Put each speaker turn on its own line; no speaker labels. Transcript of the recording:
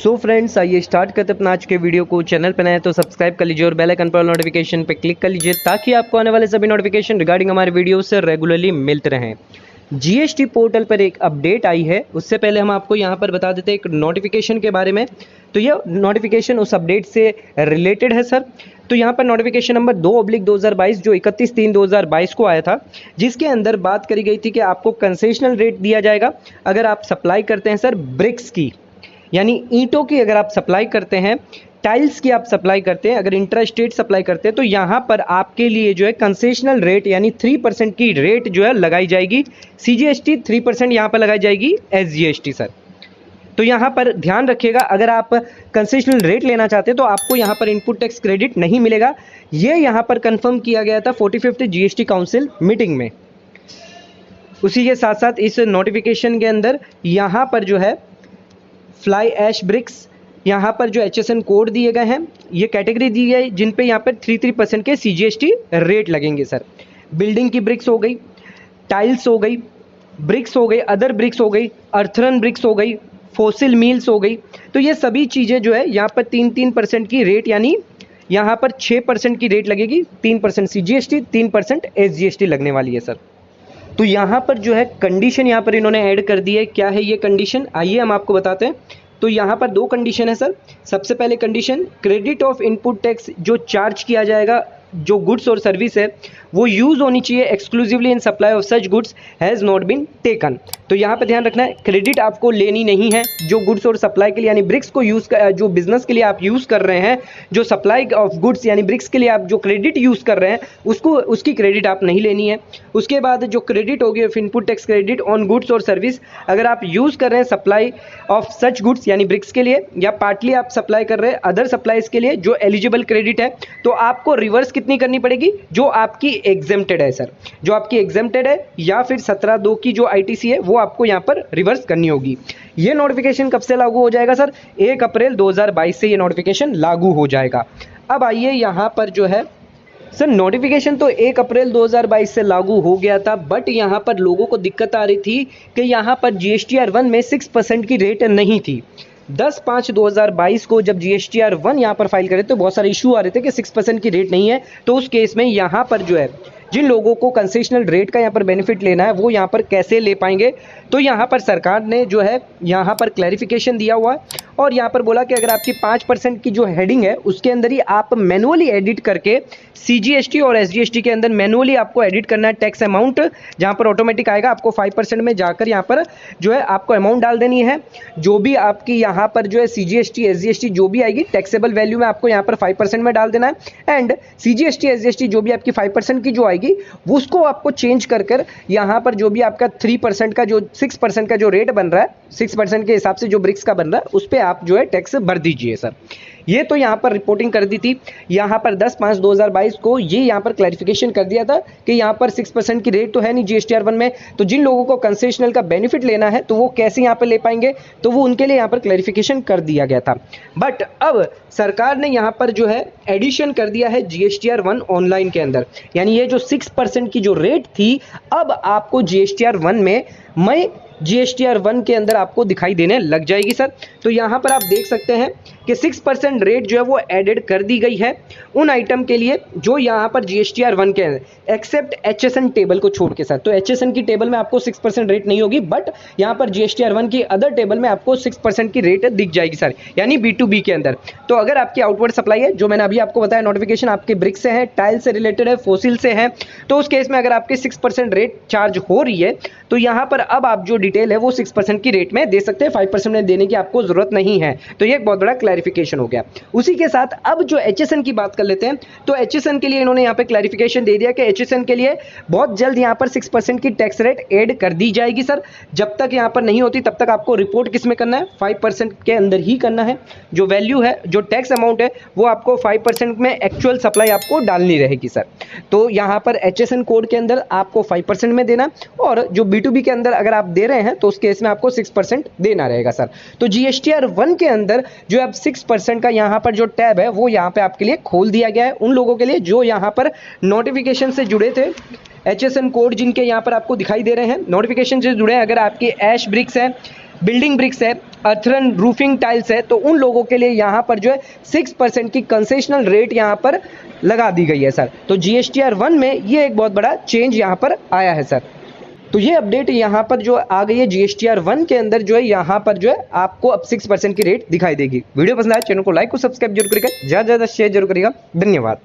So friends, आइए start करते अपना आज के वीडियो को। चैनल पर नए तो सब्सक्राइब कर लीजिए और बेल आइकन पर नोटिफिकेशन पे क्लिक कर लीजिए ताकि आपको आने वाले सभी नोटिफिकेशन रिगार्डिंग हमारे वीडियो से रेगुलरली मिलते रहें। जीएसटी पोर्टल पर एक अपडेट आई है, उससे पहले हम आपको यहाँ पर बता देते हैं एक नोटिफिकेशन के बारे में। तो यह नोटिफिकेशन उस अपडेट से रिलेटेड है सर। तो यहाँ पर नोटिफिकेशन नंबर 2/2022 जो 31/3/2022 को आया था, जिसके अंदर बात करी गई थी कि आपको कंसेशनल रेट दिया जाएगा अगर आप सप्लाई करते हैं सर ब्रिक्स की, यानी ईंटों की अगर आप सप्लाई करते हैं, टाइल्स की आप सप्लाई करते हैं, अगर इंट्रा स्टेट सप्लाई करते हैं तो यहाँ पर आपके लिए जो है कंसेशनल रेट यानी 3% की रेट जो है लगाई जाएगी। सीजीएसटी 3% यहाँ पर लगाई जाएगी एसजीएसटी सर। तो यहाँ पर ध्यान रखिएगा, अगर आप कंसेशनल रेट लेना चाहते हैं तो आपको यहाँ पर इनपुट टैक्स क्रेडिट नहीं मिलेगा। ये यहाँ पर कंफर्म किया गया था 45th जीएसटी काउंसिल मीटिंग में। उसी के साथ साथ इस नोटिफिकेशन के अंदर यहाँ पर जो है फ्लाई ऐश ब्रिक्स, यहाँ पर जो एचएसएन कोड दिए गए हैं, ये कैटेगरी दी गई जिन पे यहाँ पर 3% के सीजीएसटी रेट लगेंगे सर। बिल्डिंग की ब्रिक्स हो गई, टाइल्स हो गई, ब्रिक्स हो गई, अदर ब्रिक्स हो गई, अर्थरन ब्रिक्स हो गई, फॉसिल मील्स हो गई। तो ये सभी चीज़ें जो है यहाँ पर 3% की रेट, यानी यहाँ पर 6% की रेट लगेगी। 3% सीजीएसटी, 3% एसजीएसटी लगने वाली है सर। तो यहाँ पर जो है कंडीशन यहाँ पर इन्होंने ऐड कर दी है। क्या है ये कंडीशन, आइए हम आपको बताते हैं। तो यहाँ पर 2 कंडीशन है सर। सबसे पहले condition, credit of input tax जो चार्ज किया जाएगा जो गुड्स और सर्विस है वो यूज़ होनी चाहिए exclusively in supply of such goods has not been taken. तो यहाँ पे ध्यान रखना है, क्रेडिट आपको लेनी नहीं है जो गुड्स और सप्लाई के लिए, यानी ब्रिक्स को यूज़ जो बिजनेस के लिए आप यूज़ कर रहे हैं, जो सप्लाई ऑफ गुड्स यानी ब्रिक्स के लिए आप जो क्रेडिट यूज़ कर रहे हैं उसकी क्रेडिट आप नहीं लेनी है। उसके बाद जो क्रेडिट होगी of input tax credit on goods और सर्विस, अगर आप यूज़ कर रहे हैं सप्लाई ऑफ सच गुड्स यानी ब्रिक्स के लिए, या पार्टली आप सप्लाई कर रहे हैं अदर सप्लाईज के लिए जो एलिजिबल क्रेडिट है, तो आपको रिवर्स कितनी करनी पड़ेगी, जो आपकी एग्जेम्प्टेड है सर, जो आपकी एग्जेम्प्टेड है, या फिर 17(2) की जो आईटीसी है वो आपको यहाँ पर रिवर्स करनी होगी। ये नोटिफिकेशन कब से लागू हो जाएगा सर? 1 अप्रैल 2022 से ये नोटिफिकेशन लागू हो जाएगा। अब आइए यहाँ पर जो है सर, नोटिफिकेशन तो 1 अप्रैल 2022 से लागू हो गया था, बट यहाँ पर लोगों को दिक्कत आ रही थी कि यहाँ पर जीएसटीआर1 में 6% की रेट नहीं थी। 10/5/2022 को जब जीएसटीआर1 यहाँ पर फाइल करे तो बहुत सारे इशू आ रहे थे कि 6% की रेट नहीं है। तो उस केस में यहाँ पर जो है जिन लोगों को कंसेशनल रेट का यहाँ पर बेनिफिट लेना है वो यहाँ पर कैसे ले पाएंगे, तो यहाँ पर सरकार ने जो है यहाँ पर क्लैरिफिकेशन दिया हुआ है और यहाँ पर बोला कि अगर आपकी 5% की जो हेडिंग है उसके अंदर ही आप मैनुअली एडिट करके सीजीएसटी और एसजीएसटी के अंदर मैनुअली आपको एडिट करना है टैक्स अमाउंट, जहाँ पर ऑटोमेटिक आएगा। आपको 5% में जाकर यहाँ पर जो है आपको अमाउंट डाल देनी है। जो भी आपकी यहाँ पर जो है सीजीएसटी एसजीएसटी जो भी आएगी टैक्सेबल वैल्यू में आपको यहाँ पर 5% में डाल देना है। एंड सीजीएसटी एसजीएसटी जो भी आपकी 5% की जो आएगी वो उसको आपको चेंज कर यहाँ पर जो भी आपका 3% का जो 6% का जो रेट बन रहा है, 6% के हिसाब से जो ब्रिक्स का बन रहा है उस पर आप जो है टैक्स भर दीजिए सर। ये तो यहाँ पर रिपोर्टिंग कर दी थी। यहाँ पर 10/5/2022 को ये यहाँ पर क्लैरिफिकेशन कर दिया था कि यहाँ पर 6% की रेट तो है नहीं जीएसटीआर1 में, तो जिन लोगों को कंसेशनल का बेनिफिट लेना है तो वो कैसे यहाँ पर ले पाएंगे, तो वो उनके लिए यहाँ पर क्लैरिफिकेशन कर दिया गया था। बट अब सरकार ने यहाँ पर जो है एडिशन कर दिया है जीएसटीआर1 ऑनलाइन के अंदर, यानी ये जो 6% की जो रेट थी अब आपको जीएसटीआर1 में मई जीएसटीआर1 के अंदर आपको दिखाई देने लग जाएगी सर। तो यहाँ पर आप देख सकते हैं कि 6% रेट जो है वो एडेड कर दी गई है उन आइटम के लिए जो यहाँ पर जीएसटीआर1 के अंदर एक्सेप्ट एचएसएन टेबल को छोड़ के सर। तो एचएसएन की टेबल में आपको 6% रेट नहीं होगी, बट यहाँ पर जीएसटीआर1 की अदर टेबल में आपको 6% की रेट दिख जाएगी सर, यानी B2B के अंदर। तो अगर आपकी आउटवर्ड सप्लाई है, जो मैंने अभी आपको बताया नोटिफिकेशन आपके ब्रिक से है, टाइल से रिलेटेड है, फोसिल से है, तो उस केस में अगर आपकी 6% रेट चार्ज हो रही है तो यहाँ पर अब आप जो डिटेल है वो 6% की रेट में दे सकते हैं, 5% में देने की आपको जरूरत नहीं है। तो ये एक बहुत बड़ा क्लैरिफिकेशन हो गया। उसी के साथ अब जो एचएसएन की बात कर लेते हैं, तो एचएसएन के लिए इन्होंने यहाँ पे क्लैरिफिकेशन दे दिया कि एचएसएन के लिए बहुत जल्द यहाँ पर 6% की टैक्स रेट ऐड कर दी जाएगी सर। जब तक यहाँ पर नहीं होती तब तक आपको रिपोर्ट किस में करना है, 5% के अंदर ही करना है। जो वैल्यू है, जो टैक्स अमाउंट है वो आपको 5% में एक्चुअल सप्लाई आपको डालनी रहेगी सर। तो यहाँ पर एचएसएन कोड के अंदर आपको 5% में देना, और जो B2B के अंदर अगर आप दे रहे हैं तो उस केस में आपको 6% देना रहेगा सर। तो जीएसटीआर1 के अंदर जो अब 6% का यहाँ पर जो टैब है वो यहाँ पे आपके लिए खोल दिया गया है उन लोगों के लिए जो यहाँ पर नोटिफिकेशन से जुड़े थे। एचएसएन कोड जिनके यहाँ पर आपको दिखाई दे रहे हैं नोटिफिकेशन से जुड़े, अगर आपकी ऐश ब्रिक्स है, बिल्डिंग ब्रिक्स है, अर्थरन रूफिंग टाइल्स है, तो उन लोगों के लिए यहाँ पर जो है 6% की कंसेशनल रेट यहाँ पर लगा दी गई है सर। तो GSTR 1 में ये एक बहुत बड़ा चेंज यहाँ पर आया है सर। तो ये अपडेट यहाँ पर जो आ गई है GSTR 1 के अंदर जो है यहाँ पर जो है आपको अब 6% की रेट दिखाई देगी। वीडियो पसंद आए चैनल को लाइक और सब्सक्राइब जरूर करिएगा, ज़्यादा से ज़्यादा शेयर जरूर करिएगा। धन्यवाद।